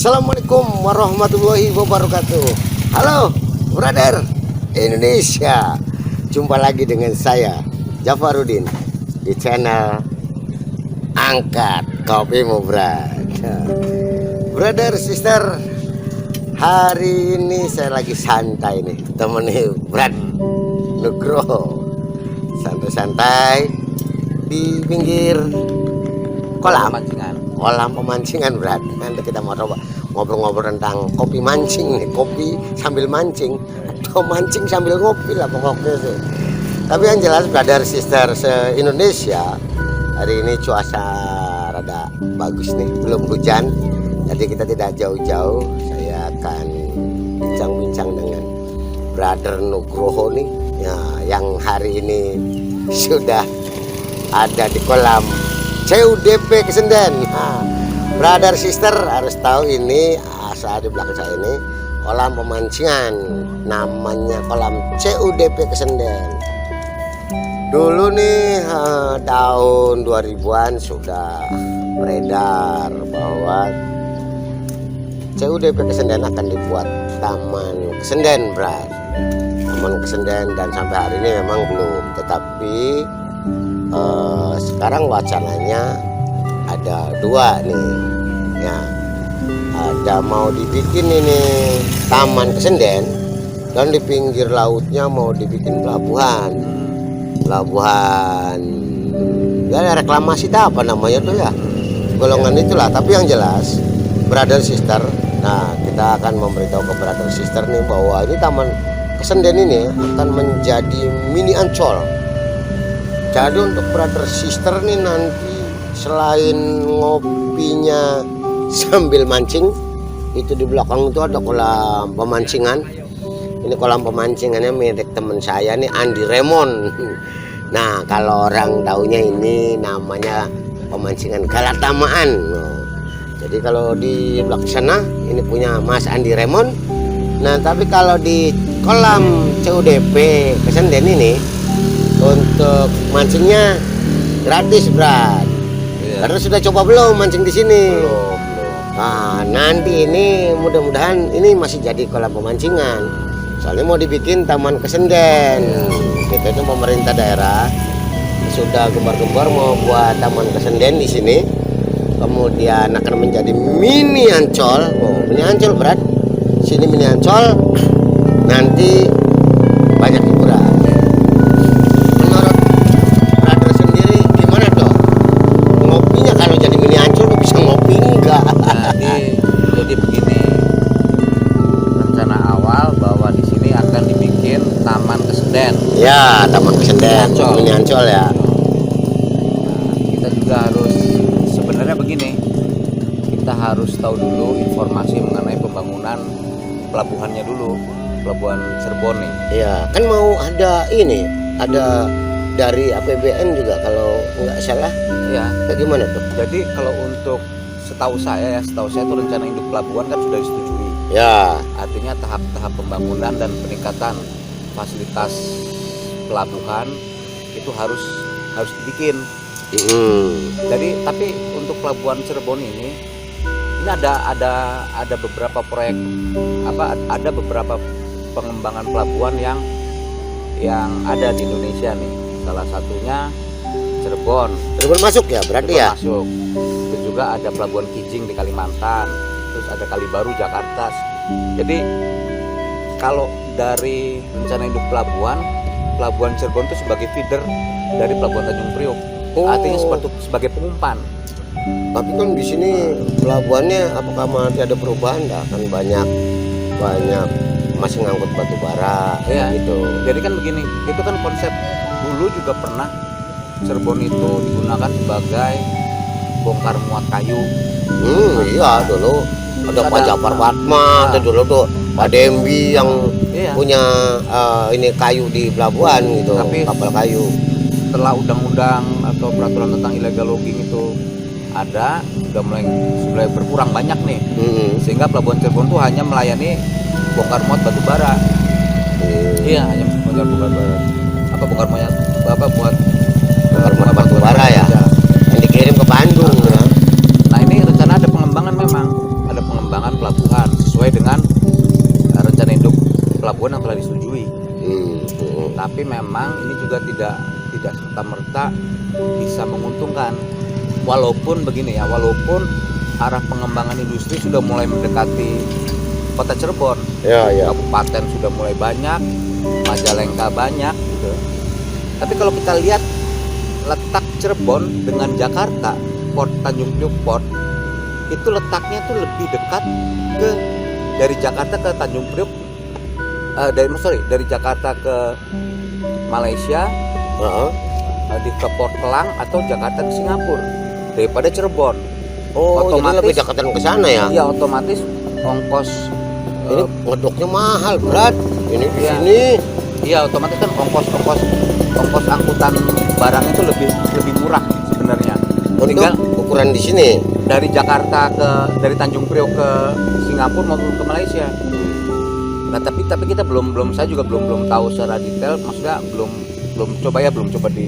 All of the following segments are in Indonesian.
Assalamualaikum warahmatullahi wabarakatuh. Halo brother Indonesia, jumpa lagi dengan saya Jafarudin di channel Angkat Kopimu brother sister. Hari ini saya lagi santai nih, temani Brad Nugroho, santai-santai di pinggir kolam pemancingan Brad. Nanti kita mau coba ngobrol-ngobrol tentang kopi mancing nih, kopi sambil mancing atau mancing sambil ngopi lah pokoknya sih. Tapi yang jelas brother sister se-Indonesia, hari ini cuaca rada bagus nih, belum hujan. Jadi kita tidak jauh-jauh, saya akan bincang-bincang dengan brother Nugroho nih ya, yang hari ini sudah ada di kolam CUDP Kesenden. Nah, brother sister harus tahu ini saat di belakang saya ini kolam pemancingan, namanya kolam CUDP Kesenden. Dulu nih tahun 2000-an sudah beredar bahwa CUDP Kesenden akan dibuat Taman Kesenden, Brad. Taman Kesenden, dan sampai hari ini memang belum, tetapi sekarang wacananya ada dua nih ya, ada mau dibikin ini Taman Kesenden, dan di pinggir lautnya mau dibikin pelabuhan ya, reklamasi apa namanya tuh ya, golongan itulah. Tapi yang jelas brother sister, nah kita akan memberitahu ke brother sister nih bahwa ini Taman Kesenden ini akan menjadi mini Ancol. Jadi untuk brother sister nih nanti selain ngopinya sambil mancing, itu di belakang itu ada kolam pemancingan. Ini kolam pemancingannya milik teman saya nih, Andi Remon. Nah kalau orang taunya ini namanya pemancingan Galatamaan. Jadi kalau di belakang sana ini punya Mas Andi Remon. Nah tapi kalau di kolam CUDP Kesenden ini untuk mancingnya gratis, Brad. Iya. Karena sudah coba belum mancing di sini? Belum. Nah, nanti ini mudah-mudahan ini masih jadi kolam pemancingan. Soalnya mau dibikin Taman Kesenden. Kita itu pemerintah daerah sudah gembar-gembar mau buat Taman Kesenden di sini. Kemudian akan menjadi mini Ancol. Oh, mini Ancol, Brad. Sini mini Ancol. Nanti banyak hiburan. Jadi begini, rencana awal bahwa di sini akan dibikin Taman Kesenden. Ya, Taman Kesenden, mini Ancol ya. Nah, kita juga harus sebenarnya begini, kita harus tahu dulu informasi mengenai pembangunan pelabuhannya dulu, pelabuhan Cirebon nih. Iya, kan mau ada ini, ada dari APBN juga kalau nggak salah. Iya. Bagaimana tuh? Jadi kalau untuk setahu saya itu rencana induk pelabuhan kan sudah disetujui. Ya. Artinya tahap-tahap pembangunan dan peningkatan fasilitas pelabuhan itu harus dibikin. Jadi tapi untuk pelabuhan Cirebon ini ada beberapa proyek ada beberapa pengembangan pelabuhan yang ada di Indonesia nih. Salah satunya Cirebon masuk ya berarti Cirebon ya. Masuk. Terus juga ada pelabuhan Kijing di Kalimantan. Terus ada Kalibaru Jakarta. Jadi kalau dari rencana induk pelabuhan Cirebon itu sebagai feeder dari pelabuhan Tanjung Priok. Artinya sebagai pengumpan. Tapi kan di sini pelabuhannya apakah masih ada perubahan? Kan banyak masih ngangkut batu bara ya, gitu. Jadi kan begini, itu kan konsep dulu juga pernah Cirebon itu digunakan sebagai bongkar muat kayu. Iya dulu ada Pak Japar Fatma, itu dulu tuh Pak Dembi yang punya ini kayu di pelabuhan gitu. Tapi kapal kayu. Setelah undang-undang atau peraturan tentang illegal logging itu ada, sudah mulai berkurang banyak nih. Sehingga pelabuhan Cirebon tuh hanya melayani bongkar muat batu bara. Iya, hanya bongkar bara. Bongkar muat batu bara ya. Yang dikirim ke Bandung ya. Nah, ini rencana ada pengembangan memang. Ada pengembangan pelabuhan yang telah disetujui. Tapi memang ini juga tidak serta-merta bisa menguntungkan. Walaupun begini ya, walaupun arah pengembangan industri sudah mulai mendekati kota Cirebon, kabupaten sudah mulai banyak, Majalengka banyak gitu. Tapi kalau kita lihat letak Cirebon dengan Jakarta, Port Tanjung Priok Port, itu letaknya tuh lebih dekat dari Jakarta ke Tanjung Priok, dari Jakarta ke Malaysia, ke Port Kelang atau Jakarta ke Singapura daripada Cirebon. Otomatis jadi lebih dekatan ke sana ya? Iya, otomatis ongkos ini ngedoknya mahal, berat. Ini di sini. Iya, otomatis kan ongkos angkutan barang itu lebih murah sebenarnya. Tinggal ukuran di sini dari dari Tanjung Priok ke Singapura maupun ke Malaysia. Nah, tapi kita saya juga belum tahu secara detail, maksudnya belum coba di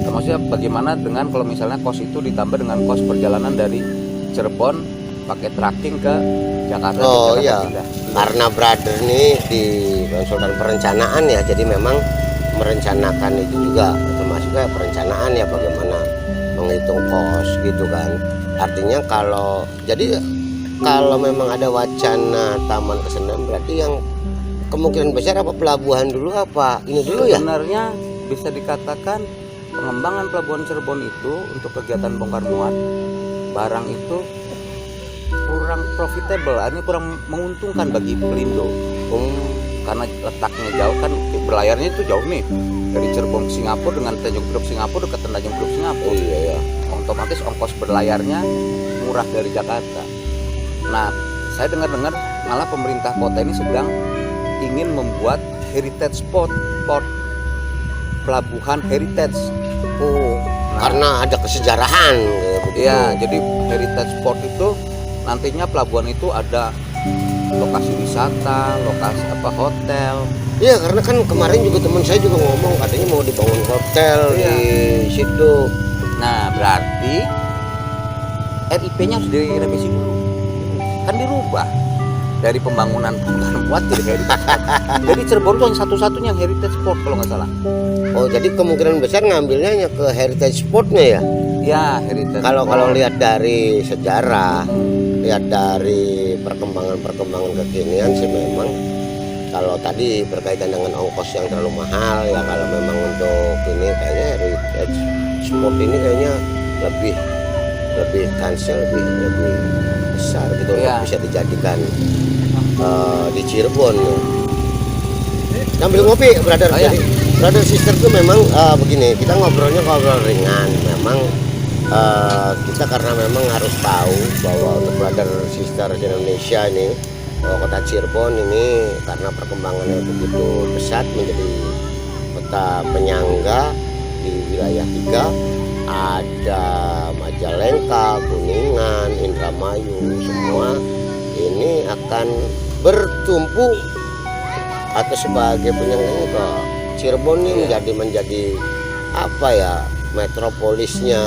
maksudnya bagaimana dengan kalau misalnya kos itu ditambah dengan kos perjalanan dari Cirebon pakai tracking ke Jakarta. Karena brother nih di konsultan perencanaan ya, jadi memang merencanakan itu juga termasuk kayak perencanaan ya, bagaimana menghitung kos gitu kan. Artinya kalau memang ada wacana taman kesenian, berarti yang kemungkinan besar apa pelabuhan dulu apa ini dulu ya? Sebenarnya bisa dikatakan pengembangan pelabuhan Cirebon itu untuk kegiatan bongkar muat barang itu kurang profitable, artinya kurang menguntungkan bagi Pelindo. Karena letaknya jauh kan, berlayarnya itu jauh nih dari Cirebon ke Singapura dengan Tanjung Priok Singapura, dekat Tanjung Priok Singapura. Otomatis ongkos berlayarnya murah dari Jakarta. Nah, saya dengar malah pemerintah kota ini sedang ingin membuat heritage spot, pelabuhan heritage. Karena ada kesejarahan. Iya, jadi heritage spot itu nantinya pelabuhan itu ada lokasi wisata, lokasi hotel. Iya, karena kan kemarin juga teman saya juga ngomong katanya mau dibangun hotel di situ. Nah, berarti RIP-nya harus direvisi dulu. Kan dirubah dari pembangunan bongkar muat jadi heritage spot. Jadi Cirebon itu hanya satu-satunya heritage spot kalau nggak salah. Oh, jadi kemungkinan besar ngambilnya hanya ke heritage spotnya ya? Ya, heritage. Kalau lihat dari sejarah, lihat dari perkembangan kekinian sih memang kalau tadi berkaitan dengan ongkos yang terlalu mahal ya, kalau memang untuk ini kayaknya heritage spot ini kayaknya lebih kansel lebih besar gitu untuk bisa dijadikan di Cirebon. Sambil ngopi, brother. Jadi brother sister tuh memang begini, kita ngobrol ringan. Memang kita karena memang harus tahu bahwa untuk brother sister di Indonesia ini, kota Cirebon ini karena perkembangannya begitu pesat menjadi kota penyangga di wilayah 3, ada Majalengka, Kuningan, Indramayu, semua ini akan bertumpu atau sebagai penyangganya ke Cirebon ini menjadi apa ya, metropolisnya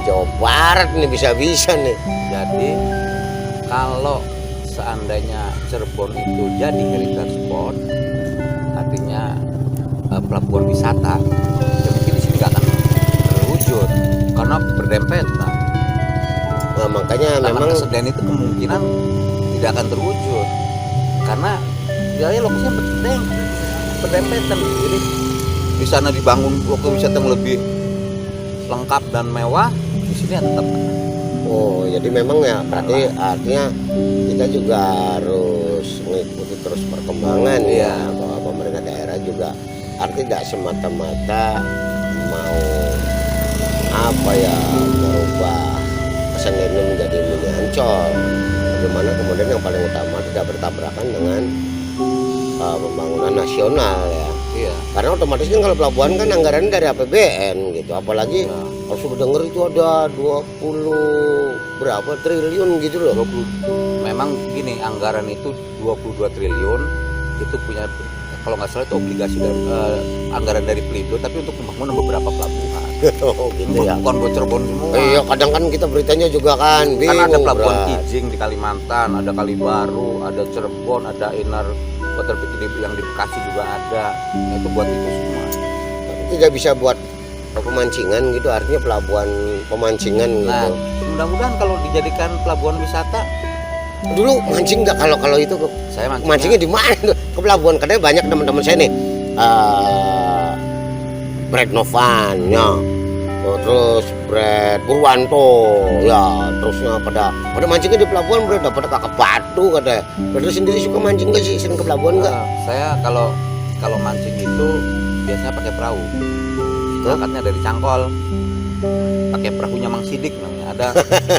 Jawa Barat nih, bisa-bisa nih. Jadi kalau seandainya Cirebon itu jadi heritage spot, artinya pelabuhan wisata, ya mungkin di sini nggak akan terwujud karena berdempetan. Nah, makanya Taman memang Kesenian itu kemungkinan tidak akan terwujud karena lokasinya berdempetan. Jadi di sana dibangun lokasi wisata yang lebih lengkap dan mewah, di sini ya tetap. Oh, jadi memang ya berarti artinya kita juga harus mengikuti terus perkembangan ya, bahwa pemerintah daerah juga artinya tidak semata-mata mau merubah kesenian ini menjadi mini Ancol. Bagaimana kemudian yang paling utama tidak bertabrakan dengan pembangunan nasional ya. Iya. Karena otomatis kan kalau pelabuhan kan anggarannya dari APBN gitu. Apalagi kalau sudah dengar itu ada 20 berapa triliun gitu loh. Memang gini, anggaran itu 22 triliun itu punya, kalau nggak salah itu obligasi dari anggaran dari Pelindo, tapi untuk pembangunan beberapa pelabuhan. Oh gitu ya. Bukan buat Cirebon semua. Iya, kadang kan kita beritanya juga kan Kan bingung. ada pelabuhan Brat. Kijing di Kalimantan, ada Kalibaru, ada Cirebon, ada Inner Water yang di Bekasi juga ada. Nah, itu buat itu semua. Tidak bisa buat pemancingan gitu, artinya pelabuhan pemancingan Nah, gitu. mudah-mudahan kalau dijadikan pelabuhan wisata, Dulu mancing nggak kalau itu saya mancingnya di mana tuh? Ke pelabuhan, katanya banyak teman-teman saya nih. Brad Novan ya. Terus Brad Purwanto ya, terusnya pada mancingnya di pelabuhan, Brad, pada kakak batu katanya. Brad sendiri suka mancing nggak sih, sering ke pelabuhan nggak? saya kalau mancing itu biasanya pakai perahu. Berangkatnya dari Cangkol, pakai perahunya Mang Sidik namanya. Ada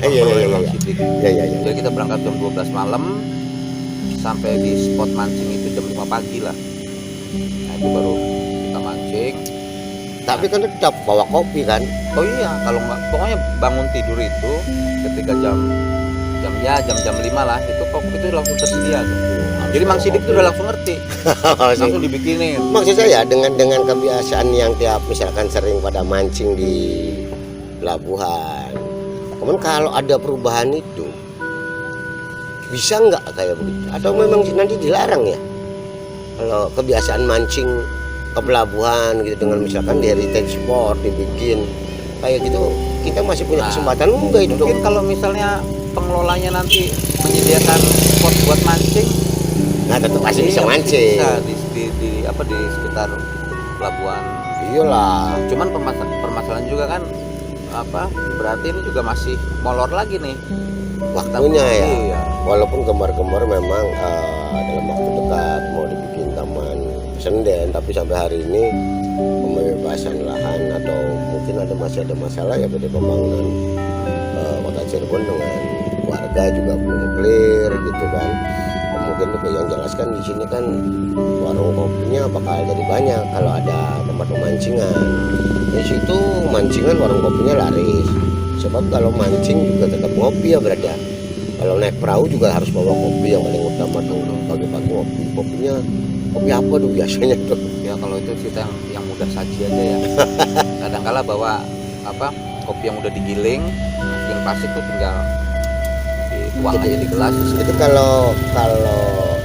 Iya, iya, Mang iya. Sidik. Ya ya ya. Jadi kita berangkat jam 12 malam sampai di spot mancing itu jam 5 pagi lah. Nah itu baru kita mancing. Tapi kan tetap bawa kopi kan? Oh iya, kalau nggak, pokoknya bangun tidur itu ketika jam 5 lah, itu kopi itu langsung tersedia tuh. Jadi Mang Sidik itu udah langsung ngerti, langsung dibikinin. Maksud saya dengan kebiasaan yang tiap misalkan sering pada mancing di pelabuhan, kemudian kalau ada perubahan itu bisa nggak kayak begitu? Atau memang nanti dilarang ya? Kalau kebiasaan mancing ke pelabuhan gitu dengan misalkan di heritage sport dibikin kayak gitu, kita masih punya kesempatan enggak itu dong? Mungkin kalau misalnya pengelolanya nanti menyediakan spot buat mancing, Nah tetap pasti bisa mancing. bisa di sekitar pelabuhan. Iyalah. Cuman permasalahan juga kan berarti ini juga masih molor lagi nih Waktunya ya. Iya. Walaupun kembar-kembar memang dalam waktu dekat mau dibikin taman Senden, tapi sampai hari ini pembebasan lahan atau mungkin masih ada masalah ya pada pembangunan kota Cirebon dengan warga juga belum clear gitu kan. Kemudian juga yang jelaskan di sini kan warung kopinya bakal jadi banyak kalau ada tempat pemancingan. Di situ mancingan warung kopinya laris. Sebab kalau mancing juga tetap ngopi ya berada. Kalau naik perahu juga harus bawa kopi yang paling utama tuh. Pagi-pagi ngopi, kopinya kopi apa tuh biasanya tuh? Ya kalau itu kita yang mudah saji aja ya. Kadang-kala bawa kopi yang udah digiling, masukin plastik tuh tinggal dituang aja di gelas. Itu kalau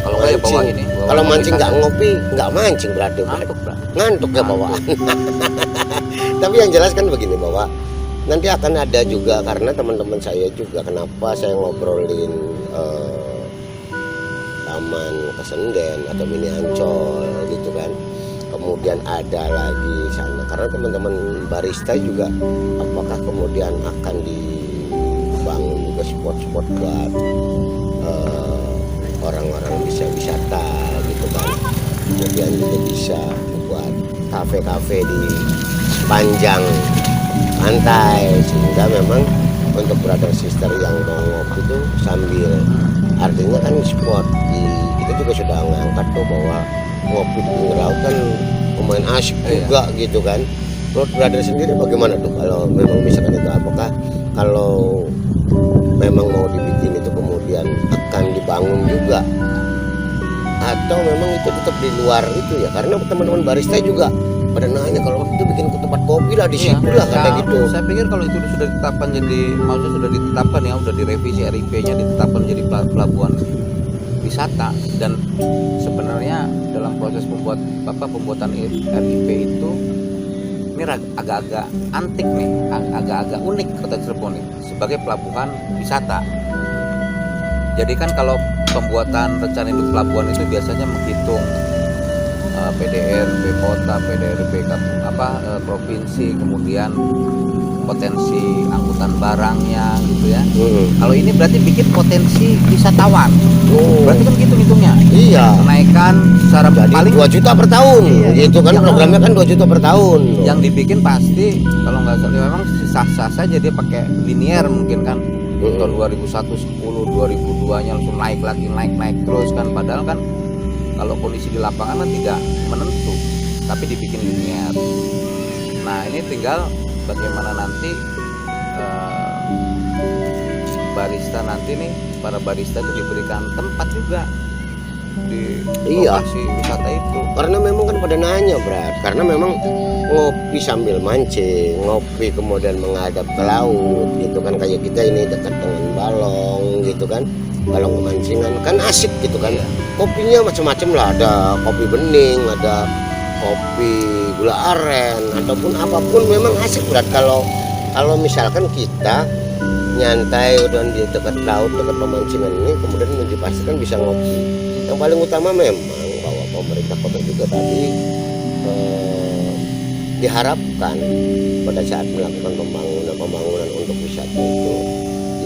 kayak bawa mancing, ini, bawa kalau kopi mancing nggak saset. ngopi nggak mancing berarti. Ngantuk, Bro. Ngantuk ya bawaan. Tapi yang jelas kan begini, bahwa nanti akan ada juga, karena teman-teman saya juga, kenapa saya ngobrolin taman Kesenden atau Mini Ancol gitu kan. Kemudian ada lagi sana karena teman-teman barista juga, apakah kemudian akan dibangun juga spot-spot buat orang-orang bisa wisata gitu kan. Kemudian juga bisa buat kafe-kafe di sepanjang pantai, sehingga memang untuk brother sister yang mau ngopi itu sambil, artinya kan spot kita juga sudah ngangkat tuh bahwa ngopi di pinggir laut kan lumayan asik juga gitu kan. Menurut brother sendiri bagaimana tuh kalau memang misalkan itu, apakah kalau memang mau dibikin itu kemudian akan dibangun juga, atau memang itu tetap di luar itu ya? Karena teman-teman barista juga pada nanya kalau itu bikin ke tempat kopi lah di situ lah kata gitu. Saya pikir kalau itu sudah ditetapkan jadi, maksudnya sudah ditetapkan ya, udah direvisi RIP-nya, ditetapkan jadi pelabuhan wisata. Dan sebenarnya dalam proses pembuatan RIP itu ini agak-agak antik nih, agak-agak unik kota Cirebon nih sebagai pelabuhan wisata. Jadi kan kalau pembuatan rencana induk pelabuhan itu biasanya menghitung PDRB kota, PDRB provinsi, kemudian potensi angkutan barangnya gitu ya. Kalau ini berarti bikin potensi wisatawan. Berarti kan gitu hitungnya. Iya. Kenaikan secara Jadi paling 2 juta per tahun. Iya, Gitu kan programnya kan 2 juta per tahun. yang dibikin pasti kalau nggak salah memang sah-sah saja dia pakai linear mungkin kan. Tahun 2001, 10, 2002 nya langsung naik lagi, naik terus kan, padahal kan kalau kondisi di lapangan kan tidak menentu, tapi dibikin linear. Nah ini tinggal bagaimana nanti barista nanti nih, para barista itu diberikan tempat juga di Iya. lokasi wisata itu. Karena memang kan pada nanya Brat, karena memang ngopi sambil mancing, ngopi kemudian menghadap ke laut gitu kan, kayak kita ini dekat dengan balong gitu kan, balong pemancingan kan asik gitu kan. Kopinya macam-macam lah, ada kopi bening, ada kopi gula aren ataupun apapun, memang asik Brat kalau misalkan kita nyantai udah di dekat laut, dekat pemancingan ini, kemudian dipastikan bisa ngopi. Yang paling utama memang bahwa pemerintah kota juga tadi diharapkan pada saat melakukan pembangunan untuk wisata itu,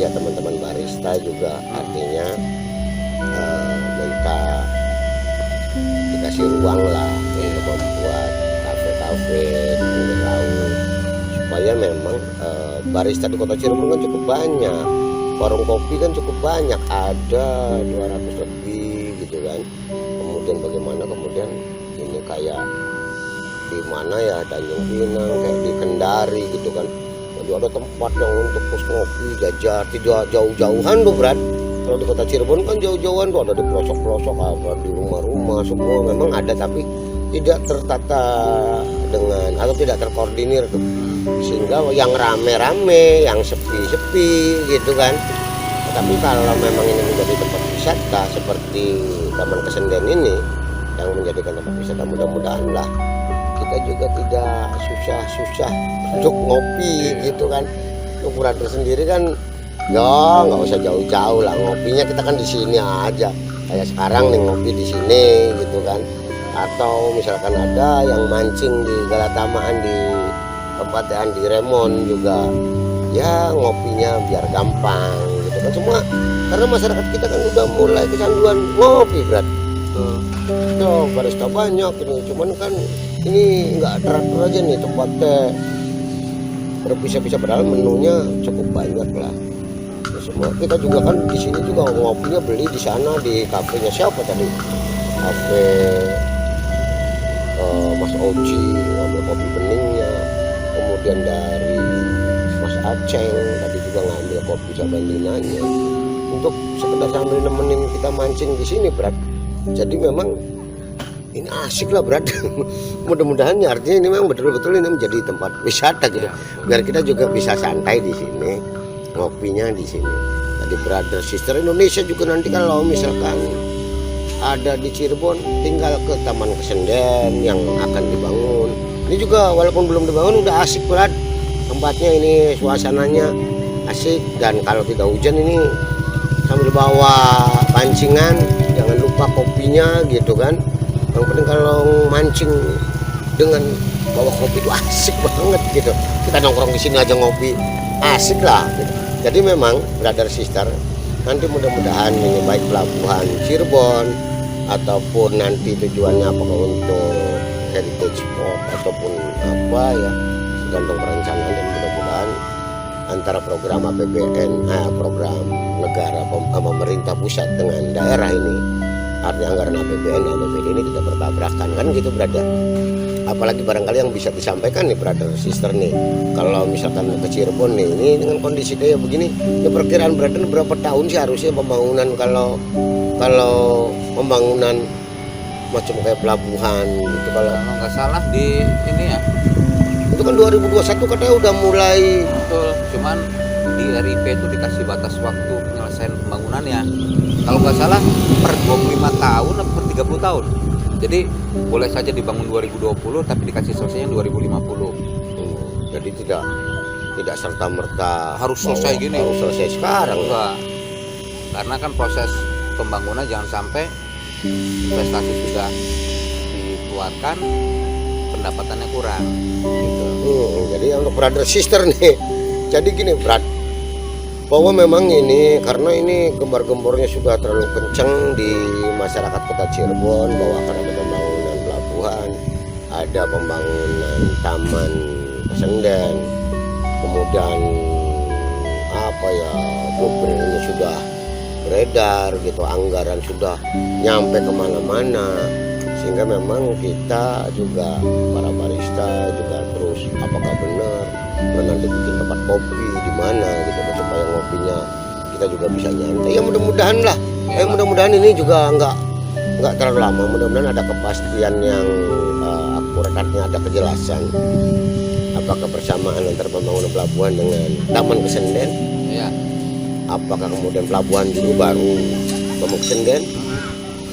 ya teman-teman barista juga artinya minta dikasih ruang lah untuk membuat kafe-kafe di pinggir laut, supaya memang barista di kota Cirebon kan cukup banyak, warung kopi kan cukup banyak, ada 200 lebih gitu kan. Kemudian bagaimana kemudian ini kayak di mana ya, Tanjung Pinang, kayak di Kendari gitu kan, jadi ada tempat yang untuk kos ngopi jajar, tidak jauh-jauhan tuh Brat. Kalau di kota Cirebon kan jauh-jauhan tuh, ada di pelosok-pelosok, ada di rumah-rumah, semua memang ada, tapi tidak tertata dengan atau tidak terkoordinir tuh, sehingga yang rame-rame, yang sepi-sepi gitu kan. Tapi kalau memang ini menjadi tempat wisata seperti Taman Kesenden ini yang menjadikan tempat wisata, mudah-mudahan lah kita juga tidak susah-susah untuk ngopi gitu kan. Untuk brother sendiri kan ya nggak usah jauh-jauh lah, ngopinya kita kan di sini aja, kayak sekarang nih ngopi di sini gitu kan. Atau misalkan ada yang mancing di Galatamaan, di tempat yang di Remon juga, ya ngopinya biar gampang gitu kan semua, karena masyarakat kita kan udah mulai kecanduan ngopi Brat. Tuh barista banyak ini, cuman kan ini nggak teratur aja nih tempatnya, berpisah-pisah, padahal menunya cukup banyak lah. Semua kita juga kan di sini juga ngopinya beli di sana di kafenya siapa tadi, kafe Mas Oji ngambil kopi beningnya, kemudian dari Mas Aceng tadi juga ngambil kopi sabalinanya, untuk sekedar sambil nemenin kita mancing di sini Brat. Jadi memang ini asik lah Brat. Mudah-mudahan ya, artinya ini memang betul-betul ini menjadi tempat wisata gitu, biar kita juga bisa santai di sini, ngopinya di sini. Jadi brother sister Indonesia juga nanti kalau misalkan ada di Cirebon, tinggal ke Taman Kesenden yang akan dibangun. Ini juga walaupun belum dibangun udah asik Brat, tempatnya ini suasananya asik, dan kalau tidak hujan ini sambil bawa pancingan, jangan lupa kopinya gitu kan. Yang penting kalau mancing dengan bawa kopi itu asik banget gitu. Kita nongkrong di sini aja ngopi, asik lah gitu. Jadi memang brother sister, nanti mudah-mudahan ini baik pelabuhan Cirebon ataupun nanti tujuannya apakah untuk heritage spot ataupun apa ya, tergantung perencanaan, dan mudah-mudahan antara program APBN, program negara pemerintah pusat dengan daerah ini, artinya anggaran APBN dan APBD ini tidak bertabrakan kan gitu brother. Apalagi barangkali yang bisa disampaikan nih brother sister nih, kalau misalkan ke Cirebon nih, ini dengan kondisi kayak begini, ya perkiraan brother berapa tahun sih harusnya pembangunan, kalau pembangunan macam kayak pelabuhan gitu, kalau nggak salah di ini ya, itu kan 2021 katanya udah mulai. betul, cuman di RIP itu dikasih batas waktu penyelesaian pembangunannya, kalau nggak salah per 25 tahun atau per 30 tahun. Jadi boleh saja dibangun 2020 tapi dikasih selesainya 2050. Jadi tidak serta-merta Harus selesai gini. harus selesai sekarang. Enggak. Karena kan proses pembangunan jangan sampai investasi sudah dikeluarkan pendapatannya kurang gitu. Jadi untuk brother sister nih, jadi gini Brat, bahwa memang ini karena ini gembar-gembornya sudah terlalu kenceng di masyarakat kota Cirebon, bahwa akan ada pembangunan pelabuhan, ada pembangunan Taman Kesenden, kemudian apa ya, blueprintnya sudah beredar gitu, anggaran sudah nyampe kemana-mana, sehingga memang kita juga para barista juga terus apakah benar nanti bikin tempat kopi di mana gitu supaya ngopinya kita juga bisa nyantai. Ya mudah-mudahan lah, mudah-mudahan ini juga nggak terlalu lama, mudah-mudahan ada kepastian yang akurat, artinya ada kejelasan apakah persamaan antara pembangunan pelabuhan dengan Taman Kesenden, ya. apakah kemudian pelabuhan dulu baru Taman Kesenden.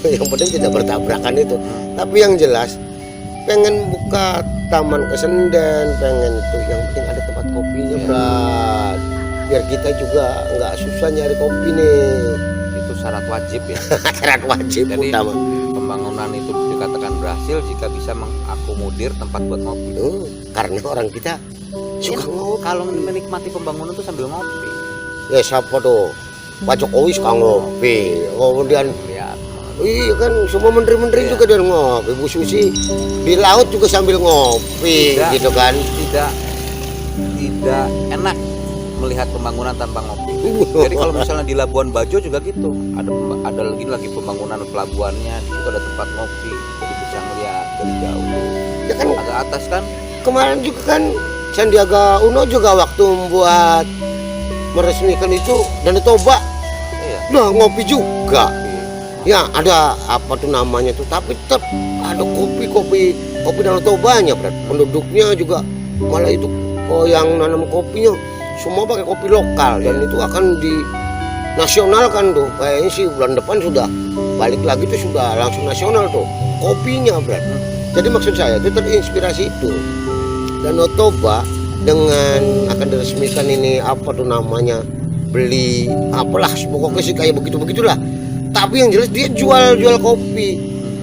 Yang penting tidak bertabrakan itu. Tapi yang jelas pengen buka Taman Kesenden, pengen itu, yang penting ada tempat kopinya, Brat. Biar kita juga nggak susah nyari kopi nih. Itu syarat wajib ya. Syarat wajib. Jadi utama. pembangunan itu dikatakan berhasil jika bisa mengakomodir tempat buat ngopi. Karena orang kita suka ngopi. Kalau menikmati pembangunan tuh sambil ngopi. Ya siapa tuh? Pak Jokowi suka ngopi. Kemudian Lihat. iya kan, semua menteri-menteri Iya. juga dia ngopi. Bu Susi di laut juga sambil ngopi, gitu kan. Tidak enak melihat pembangunan tanpa ngopi. Jadi kalau misalnya di Labuan Bajo juga gitu, ada lagi pembangunan pelabuhannya, di situ ada tempat ngopi, jadi bisa ngeliat dari jauh. Ya kan Agak atas kan, kemarin juga kan Sandiaga Uno juga waktu membuat meresmikan itu Danau Toba, iya. nah ngopi juga. Ya ada apa tuh namanya tuh, tapi tetap ada kopi Danau Tobanya, Bro. Penduduknya juga malah itu yang nanam kopinya semua pakai kopi lokal, dan itu akan dinasionalkan tuh. Kayaknya sih bulan depan sudah balik lagi tuh, sudah langsung nasional tuh kopinya, Bro. Jadi maksud saya itu terinspirasi itu. Danau Toba dengan akan diresmikan ini apa tuh namanya, beli apalah pokoknya sih kayak begitulah. Tapi yang jelas dia jual kopi,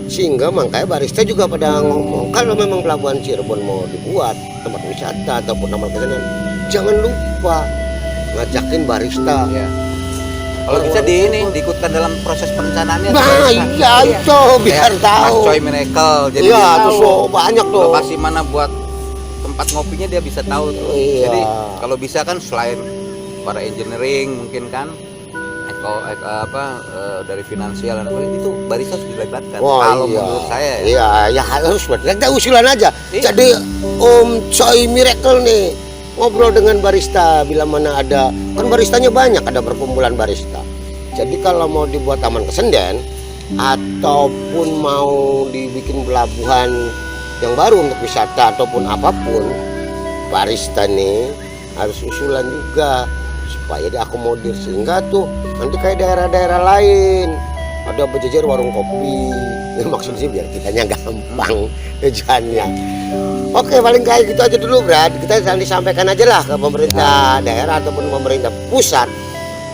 sehingga makanya barista juga pada ngomong kalau memang pelabuhan Cirebon mau dibuat tempat wisata ataupun taman kesenian, jangan lupa ngajakin barista. Ya. Kalau bisa diikutkan dalam proses perencanaannya. Nah iya itu biar Kayak tahu. Mas Coy Miracle, jadi Iya dia tuh tahu banyak tuh. lokasi mana buat tempat ngopinya, dia bisa tahu tuh. Iya. Jadi kalau bisa kan selain para engineering mungkin kan dari finansial dan apa, itu barista harus dilibatkan. Wah, Kalau iya. menurut saya ya. Iya, ya harus buat. Kita usulan aja. Iya. Jadi Om Coy Miracle nih ngobrol dengan barista bila mana ada, kan baristanya banyak, ada perkumpulan barista. Jadi kalau mau dibuat Taman Kesenden ataupun mau dibikin pelabuhan yang baru untuk wisata ataupun apapun, barista nih harus usulan juga supaya diakomodir, sehingga tuh nanti kayak daerah-daerah lain ada berjejer warung kopi. Ya, maksudnya sih biar kitanya gampang tujuannya. Oke, paling kayak gitu aja dulu, Brad. Kita nanti sampaikan aja lah ke pemerintah daerah ataupun pemerintah pusat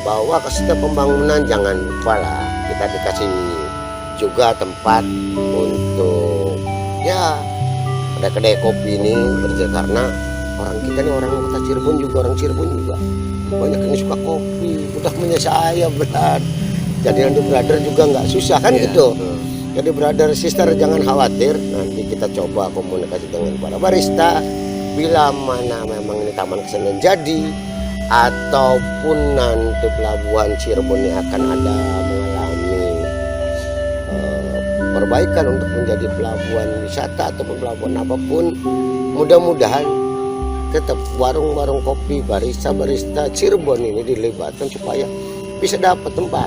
bahwa ke setiap pembangunan jangan lupa lah kita dikasih juga tempat untuk ya ada kedai kopi ini berjalan, karena orang kita nih orang kota Cirebon juga, orang Cirebon juga banyak yang suka kopi, udah punya saya, Brad. Jadi nanti brother juga nggak susah kan, gitu. Jadi brother sister jangan khawatir, nanti kita coba komunikasi dengan para barista bila mana memang ini Taman Kesenian jadi ataupun nanti pelabuhan Cirebon ini akan ada mengalami perbaikan untuk menjadi pelabuhan wisata ataupun pelabuhan apapun, mudah-mudahan tetap warung-warung kopi, barista Cirebon ini dilibatkan supaya bisa dapat tempat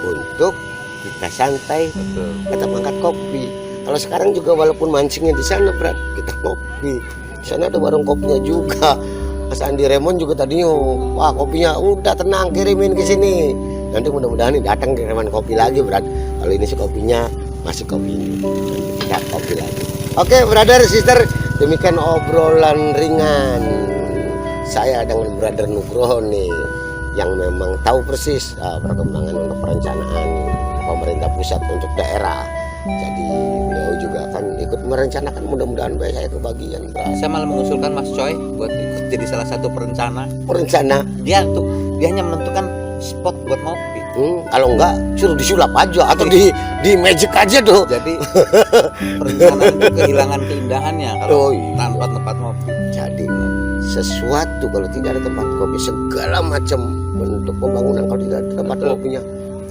untuk kita santai, kita mangkat kopi. Kalau sekarang juga walaupun mancingnya di sana, Brat, kita ngopi. Di sana ada warung kopinya juga. Mas Andi Remon juga tadinya, wah kopinya udah tenang kirimin ke sini. Nanti mudah-mudahan nih datang kiriman kopi lagi, Brat. Kalau ini sih kopinya masih kopi ini, kita kopi lagi. Oke, brother, sister, demikian obrolan ringan saya dengan brother Nugroho nih, yang memang tahu persis perkembangan untuk perencanaan pemerintah pusat untuk daerah. Jadi beliau juga akan ikut merencanakan, mudah-mudahan baik saya kebagian. Saya malah mengusulkan Mas Coy buat ikut jadi salah satu perencana. Dia hanya menentukan spot buat ngopi. Kalau enggak suruh disulap aja atau di magic aja tuh. Jadi perencanaan itu kehilangan keindahannya kalau iya. tanpa tempat ngopi. Jadi sesuatu kalau tidak ada tempat kopi, segala macam bentuk pembangunan kalau tidak ada tempat kopinya,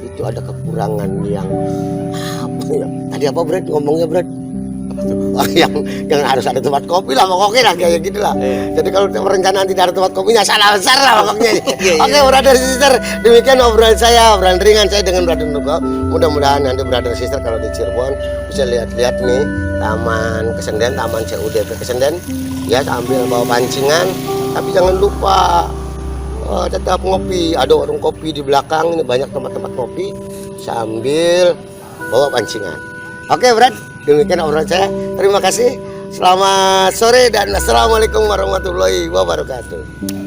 itu ada kekurangan yang apa ya? Tadi apa, Brad, ngomongnya, Brad? yang harus ada tempat kopi lah pokoknya lah kayak gitu lah. Jadi kalau perencanaan tidak ada tempat kopinya salah besar lah pokoknya. Oke, brother sister, demikian obrolan saya, obrolan ringan saya dengan Brother Nugroho. Mudah-mudahan nanti brother sister kalau di Cirebon bisa lihat-lihat nih Taman Kesenden, Taman CUDP Kesenden ya, sambil bawa pancingan, tapi jangan lupa tetap ngopi. Ada warung kopi di belakang ini, banyak tempat-tempat kopi sambil bawa pancingan. Oke, Brad, demikian obrolan saya. Terima kasih. Selamat sore dan assalamualaikum warahmatullahi wabarakatuh.